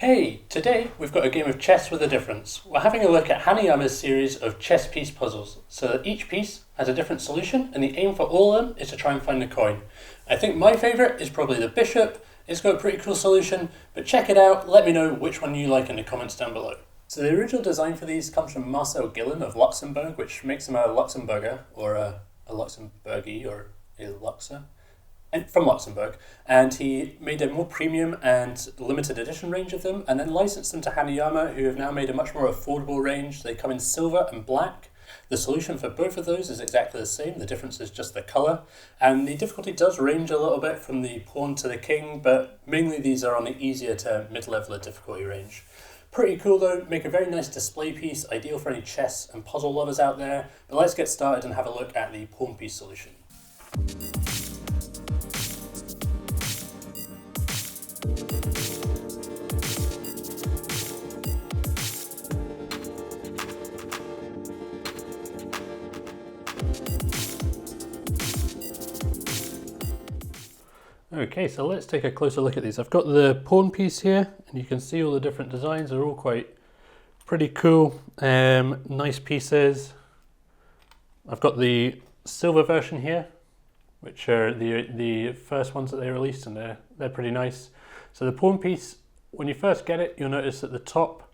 Hey, today we've got a game of chess with a difference. We're having a look at Hanayama's series of chess piece puzzles, so that each piece has a different solution, and the aim for all of them is to try and find a coin. I think my favourite is probably the bishop. It's got a pretty cool solution, but check it out, let me know which one you like in the comments down below. So the original design for these comes from Marcel Gillen of Luxembourg, which makes him a Luxemburger, or a Luxembourgie, or a Luxer. And from Luxembourg, and he made a more premium and limited edition range of them, and then licensed them to Hanayama, who have now made a much more affordable range. They come in silver and black. The solution for both of those is exactly the same, the difference is just the colour, and the difficulty does range a little bit from the pawn to the king, but mainly these are on the easier to mid-level of difficulty range. Pretty cool though, make a very nice display piece, ideal for any chess and puzzle lovers out there, but let's get started and have a look at the pawn piece solution. Okay, so let's take a closer look at these. I've got the pawn piece here, and you can see all the different designs. They're all pretty cool, nice pieces. I've got the silver version here, which are the first ones that they released, and they're pretty nice. So the pawn piece, when you first get it, you'll notice that the top,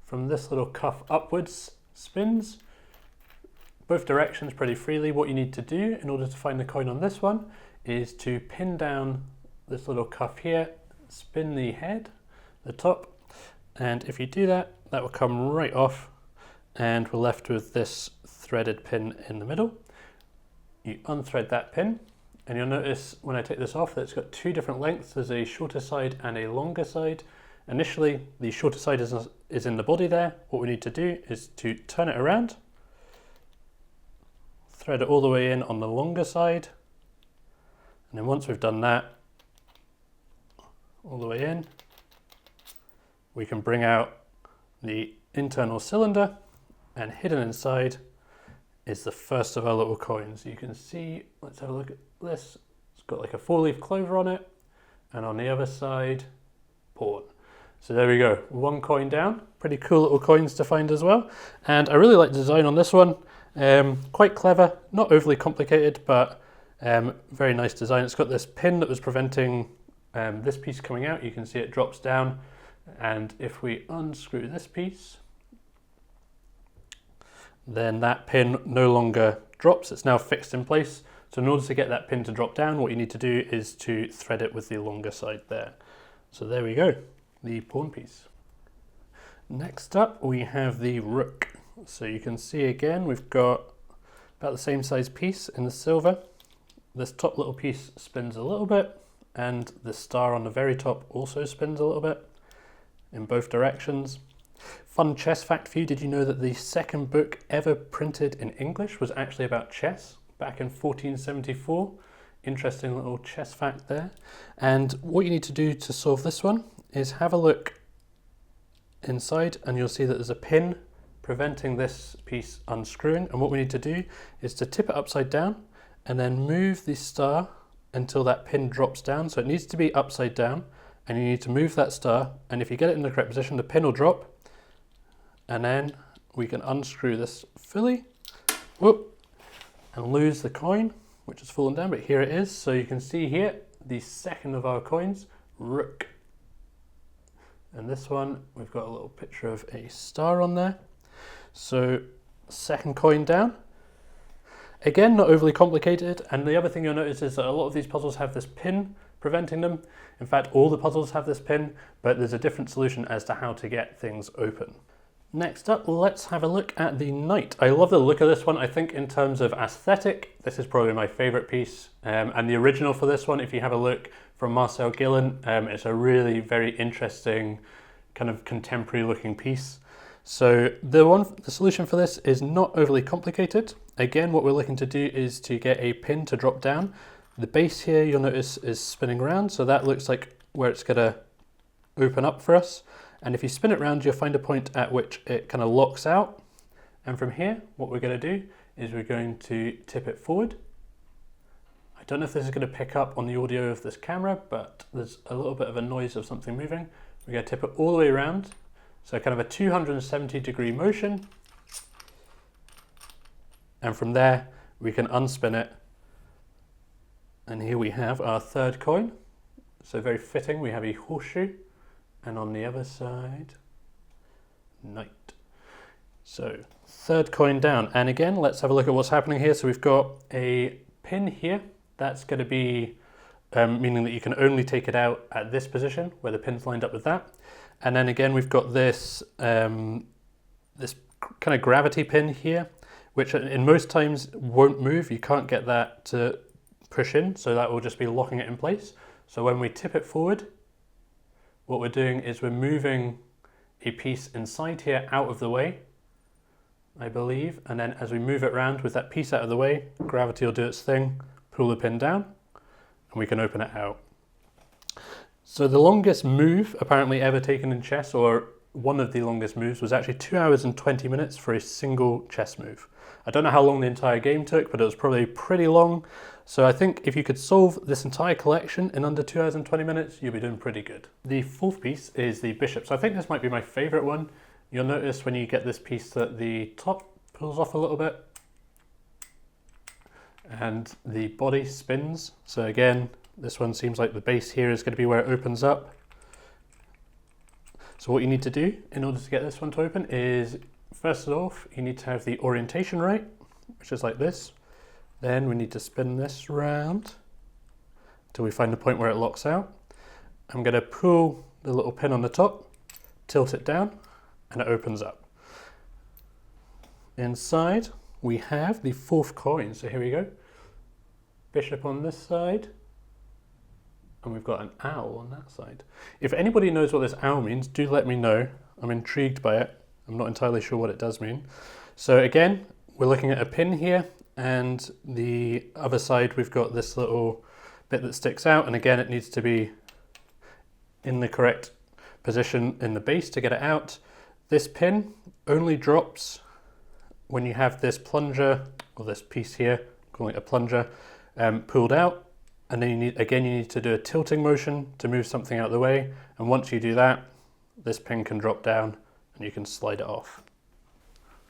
from this little cuff upwards, spins both directions pretty freely. What you need to do in order to find the coin on this one is to pin down this little cuff here, spin the head, the top, and if you do that, that will come right off, and we're left with this threaded pin in the middle. You unthread that pin, and you'll notice when I take this off that it's got two different lengths. There's a shorter side and a longer side. Initially, the shorter side is in the body there. What we need to do is to turn it around, thread it all the way in on the longer side, and then once we've done that, all the way in, we can bring out the internal cylinder, and hidden inside is the first of our little coins. You can see, let's have a look at this. It's got like a 4-leaf clover on it, and on the other side, pawn. So there we go, one coin down. Pretty cool little coins to find as well. And I really like the design on this one. Quite clever, not overly complicated, but very nice design. It's got this pin that was preventing this piece coming out. You can see it drops down, and if we unscrew this piece, then that pin no longer drops. It's now fixed in place. So in order to get that pin to drop down, what you need to do is to thread it with the longer side there. So there we go, the pawn piece. Next up, we have the rook. So you can see again, we've got about the same size piece in the silver. This top little piece spins a little bit, and the star on the very top also spins a little bit in both directions. Fun chess fact for you, did you know that the second book ever printed in English was actually about chess back in 1474? Interesting little chess fact there. And what you need to do to solve this one is have a look inside, and you'll see that there's a pin preventing this piece unscrewing, and what we need to do is to tip it upside down and then move the star until that pin drops down. So it needs to be upside down, and you need to move that star, and if you get it in the correct position, the pin will drop, and then we can unscrew this fully, whoop, and lose the coin, which has fallen down, but here it is. So you can see here, the second of our coins, rook. And this one, we've got a little picture of a star on there. So second coin down. Again, not overly complicated, and the other thing you'll notice is that a lot of these puzzles have this pin preventing them. In fact, all the puzzles have this pin, but there's a different solution as to how to get things open. Next up, let's have a look at the knight. I love the look of this one. I think in terms of aesthetic, this is probably my favorite piece. And the original for this one, if you have a look from Marcel Gillen, it's a really very interesting kind of contemporary looking piece. So the solution for this is not overly complicated. Again, what we're looking to do is to get a pin to drop down. The base here, you'll notice, is spinning around, so that looks like where it's going to open up for us. And if you spin it around, you'll find a point at which it kind of locks out. And from here, what we're going to do is we're going to tip it forward. I don't know if this is going to pick up on the audio of this camera, but there's a little bit of a noise of something moving. We're going to tip it all the way around. So kind of a 270-degree motion. And from there, we can unspin it. And here we have our third coin. So very fitting, we have a horseshoe. And on the other side, knight. So third coin down. And again, let's have a look at what's happening here. So we've got a pin here. That's going to be meaning that you can only take it out at this position where the pin's lined up with that. And then again, we've got this, this kind of gravity pin here, which in most times won't move. You can't get that to push in, so that will just be locking it in place. So when we tip it forward, what we're doing is we're moving a piece inside here out of the way, I believe. And then as we move it around with that piece out of the way, gravity will do its thing, pull the pin down, and we can open it out. So the longest move apparently ever taken in chess, or one of the longest moves, was actually 2 hours and 20 minutes for a single chess move. I don't know how long the entire game took, but it was probably pretty long. So I think if you could solve this entire collection in under 2 hours and 20 minutes, you'll be doing pretty good. The fourth piece is the bishop. So I think this might be my favorite one. You'll notice when you get this piece that the top pulls off a little bit and the body spins. So again, this one seems like the base here is going to be where it opens up. So what you need to do in order to get this one to open is, first off, you need to have the orientation right, which is like this. Then we need to spin this round until we find the point where it locks out. I'm going to pull the little pin on the top, tilt it down, and it opens up. Inside, we have the fourth coin. So here we go. Bishop on this side. And we've got an owl on that side. If anybody knows what this owl means, do let me know. I'm intrigued by it. I'm not entirely sure what it does mean. So again, we're looking at a pin here, and the other side we've got this little bit that sticks out, and again it needs to be in the correct position in the base to get it out. This pin only drops when you have this plunger, or this piece here, calling it a plunger, pulled out. And then you need to do a tilting motion to move something out of the way. And once you do that, this pin can drop down and you can slide it off.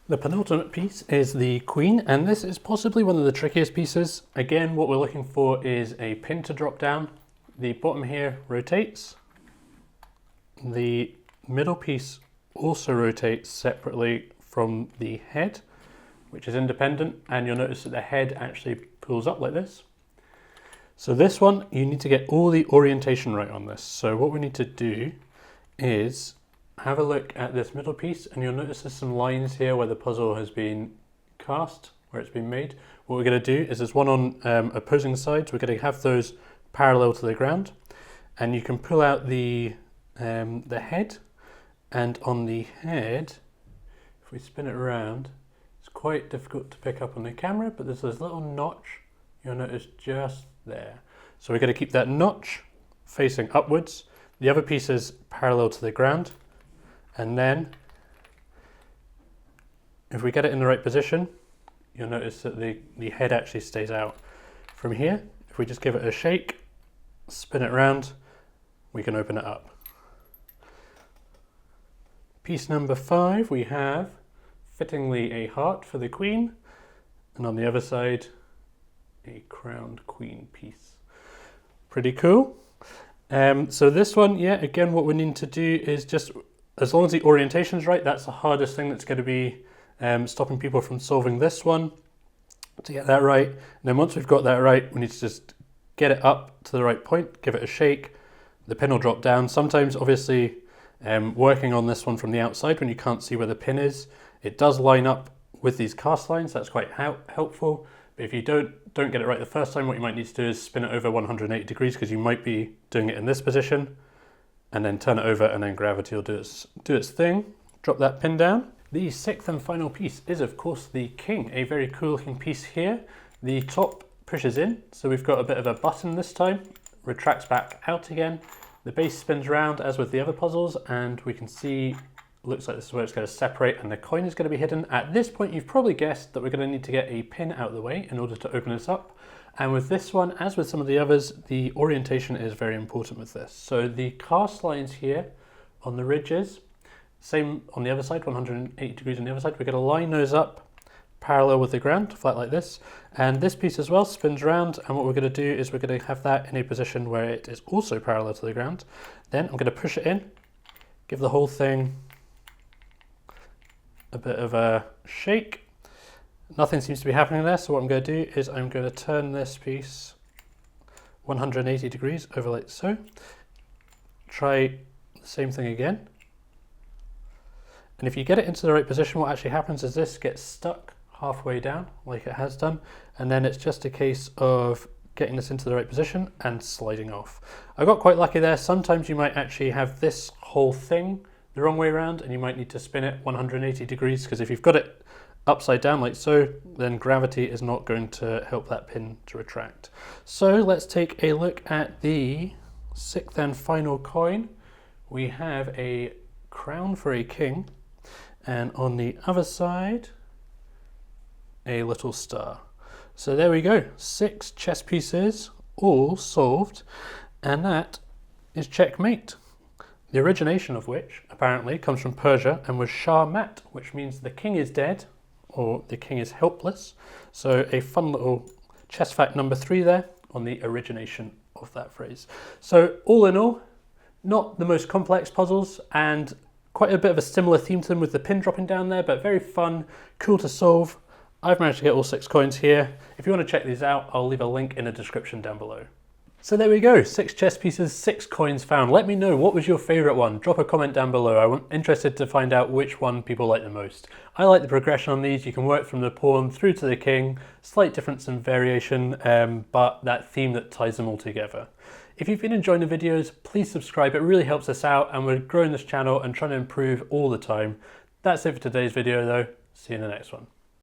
The penultimate piece is the queen, and this is possibly one of the trickiest pieces. Again, what we're looking for is a pin to drop down. The bottom here rotates. The middle piece also rotates separately from the head, which is independent, and you'll notice that the head actually pulls up like this. So this one, you need to get all the orientation right on this. So what we need to do is have a look at this middle piece, and you'll notice there's some lines here where the puzzle has been cast, where it's been made. What we're going to do is there's one on opposing sides. We're going to have those parallel to the ground, and you can pull out the head, and on the head, if we spin it around, it's quite difficult to pick up on the camera, but there's this little notch you'll notice just there. So we're going to keep that notch facing upwards. The other piece is parallel to the ground. And then if we get it in the right position, you'll notice that the head actually stays out. From here, if we just give it a shake, spin it around, we can open it up. Piece number 5, we have fittingly a heart for the queen, and on the other side, a crowned queen piece. Pretty cool. So this one, yeah, again, what we need to do is just, as long as the orientation's right, that's the hardest thing that's going to be stopping people from solving this one, to get that right. And then once we've got that right, we need to just get it up to the right point, give it a shake, the pin will drop down. Sometimes, obviously, working on this one from the outside when you can't see where the pin is, it does line up with these cast lines. That's quite helpful. But if you don't get it right the first time, what you might need to do is spin it over 180 degrees, because you might be doing it in this position, and then turn it over, and then gravity will do its thing. Drop that pin down. The 6th and final piece is, of course, the king. A very cool looking piece here. The top pushes in, so we've got a bit of a button this time, retracts back out again. The base spins around as with the other puzzles, and we can see, looks like this is where it's going to separate and the coin is going to be hidden. At this point, you've probably guessed that we're going to need to get a pin out of the way in order to open this up. And with this one, as with some of the others, the orientation is very important with this. So the cast lines here on the ridges. Same on the other side, 180 degrees on the other side. We're going to line those up parallel with the ground, flat like this. And this piece as well spins around, and what we're going to do is we're going to have that in a position where it is also parallel to the ground. Then I'm going to push it in, give the whole thing a bit of a shake. Nothing seems to be happening there, so what I'm going to do is I'm going to turn this piece 180 degrees over like so. Try the same thing again. And if you get it into the right position, what actually happens is this gets stuck halfway down, like it has done, and then it's just a case of getting this into the right position and sliding off. I got quite lucky there. Sometimes you might actually have this whole thing the wrong way around, and you might need to spin it 180 degrees, because if you've got it upside down like so, then gravity is not going to help that pin to retract. So let's take a look at the sixth and final coin. We have a crown for a king, and on the other side, a little star. So there we go, 6 chess pieces, all solved, and that is checkmate. The origination of which, apparently, comes from Persia and was Shah Mat, which means the king is dead, or the king is helpless. So a fun little chess fact number 3 there on the origination of that phrase. So all in all, not the most complex puzzles, and quite a bit of a similar theme to them with the pin dropping down there, but very fun, cool to solve. I've managed to get all 6 coins here. If you want to check these out, I'll leave a link in the description down below. So there we go, 6 chess pieces, 6 coins found. Let me know, what was your favourite one? Drop a comment down below. I'm interested to find out which one people like the most. I like the progression on these. You can work from the pawn through to the king. Slight difference in variation, but that theme that ties them all together. If you've been enjoying the videos, please subscribe. It really helps us out, and we're growing this channel and trying to improve all the time. That's it for today's video though. See you in the next one.